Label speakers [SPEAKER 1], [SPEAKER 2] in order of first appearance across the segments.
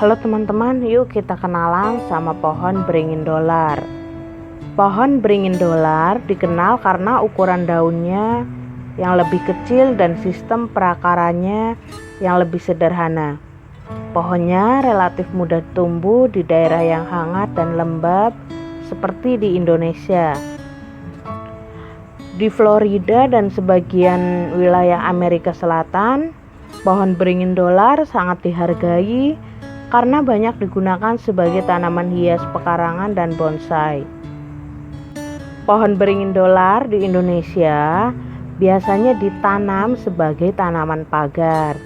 [SPEAKER 1] Halo teman-teman, yuk kita kenalan sama pohon beringin dolar. Pohon beringin dolar dikenal karena ukuran daunnya yang lebih kecil dan sistem perakarannya yang lebih sederhana. Pohonnya relatif mudah tumbuh di daerah yang hangat dan lembab seperti di Indonesia. Di Florida dan sebagian wilayah Amerika Selatan, pohon beringin dolar sangat dihargai karena banyak digunakan sebagai tanaman hias pekarangan dan bonsai. Pohon beringin dolar di Indonesia biasanya ditanam sebagai tanaman pagar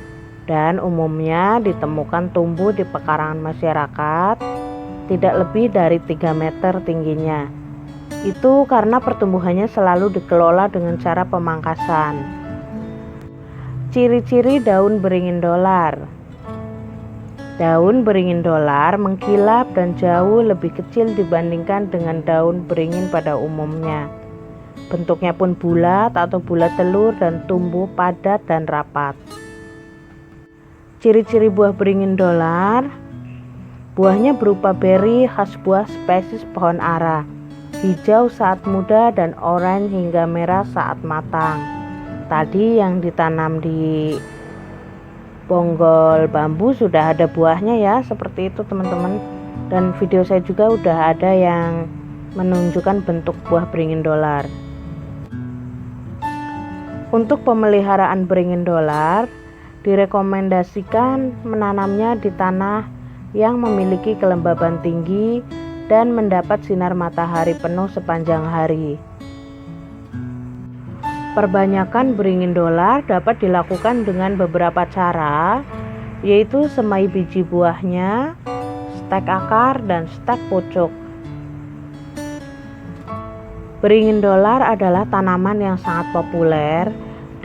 [SPEAKER 1] dan umumnya ditemukan tumbuh di pekarangan masyarakat tidak lebih dari 3 meter tingginya. Itu karena pertumbuhannya selalu dikelola dengan cara pemangkasan. Ciri-ciri daun beringin dolar. Daun beringin dolar mengkilap dan jauh lebih kecil dibandingkan dengan daun beringin pada umumnya. Bentuknya pun bulat atau bulat telur dan tumbuh padat dan rapat. Ciri-ciri buah beringin dolar. Buahnya berupa beri khas buah spesies pohon ara, hijau saat muda dan oranye hingga merah saat matang. Tadi yang ditanam di bonggol bambu sudah ada buahnya ya, seperti itu teman-teman. Dan video saya juga udah ada yang menunjukkan bentuk buah beringin dolar. Untuk pemeliharaan beringin dolar direkomendasikan menanamnya di tanah yang memiliki kelembaban tinggi dan mendapat sinar matahari penuh sepanjang hari. Perbanyakan beringin dolar dapat dilakukan dengan beberapa cara, yaitu semai biji buahnya, stek akar, dan stek pucuk. Beringin dolar adalah tanaman yang sangat populer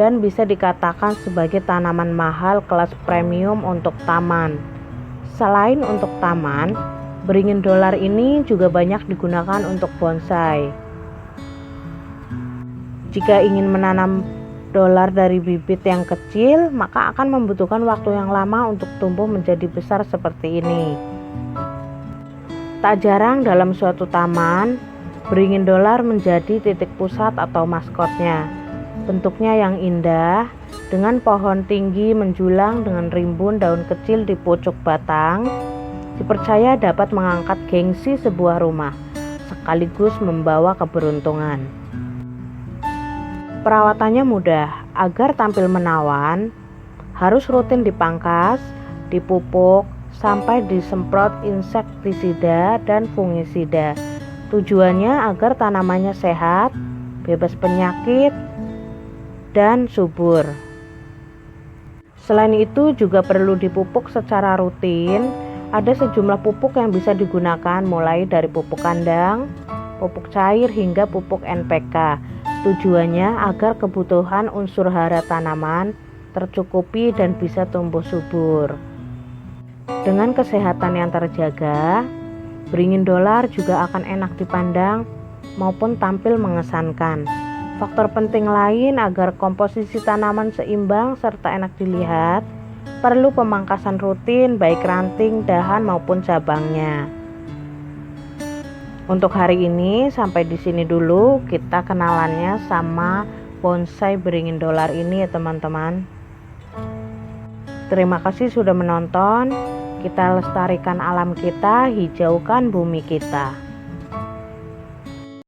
[SPEAKER 1] dan bisa dikatakan sebagai tanaman mahal kelas premium untuk taman. Selain untuk taman, beringin dolar ini juga banyak digunakan untuk bonsai. Jika ingin menanam dolar dari bibit yang kecil, maka akan membutuhkan waktu yang lama untuk tumbuh menjadi besar seperti ini. Tak jarang dalam suatu taman, beringin dolar menjadi titik pusat atau maskotnya. Bentuknya yang indah, dengan pohon tinggi menjulang dengan rimbun daun kecil di pucuk batang, dipercaya dapat mengangkat gengsi sebuah rumah, sekaligus membawa keberuntungan. Perawatannya mudah, agar tampil menawan, harus rutin dipangkas, dipupuk, sampai disemprot insektisida dan fungisida. Tujuannya agar tanamannya sehat, bebas penyakit, dan subur. Selain itu juga perlu dipupuk secara rutin. Ada sejumlah pupuk yang bisa digunakan mulai dari pupuk kandang, pupuk cair hingga pupuk NPK. Tujuannya agar kebutuhan unsur hara tanaman tercukupi dan bisa tumbuh subur. Dengan kesehatan yang terjaga, beringin dolar juga akan enak dipandang maupun tampil mengesankan. Faktor penting lain agar komposisi tanaman seimbang serta enak dilihat, perlu pemangkasan rutin baik ranting, dahan maupun cabangnya. Untuk hari ini sampai di sini dulu kita kenalannya sama bonsai beringin dolar ini ya teman-teman. Terima kasih sudah menonton. Kita lestarikan alam kita, hijaukan bumi kita.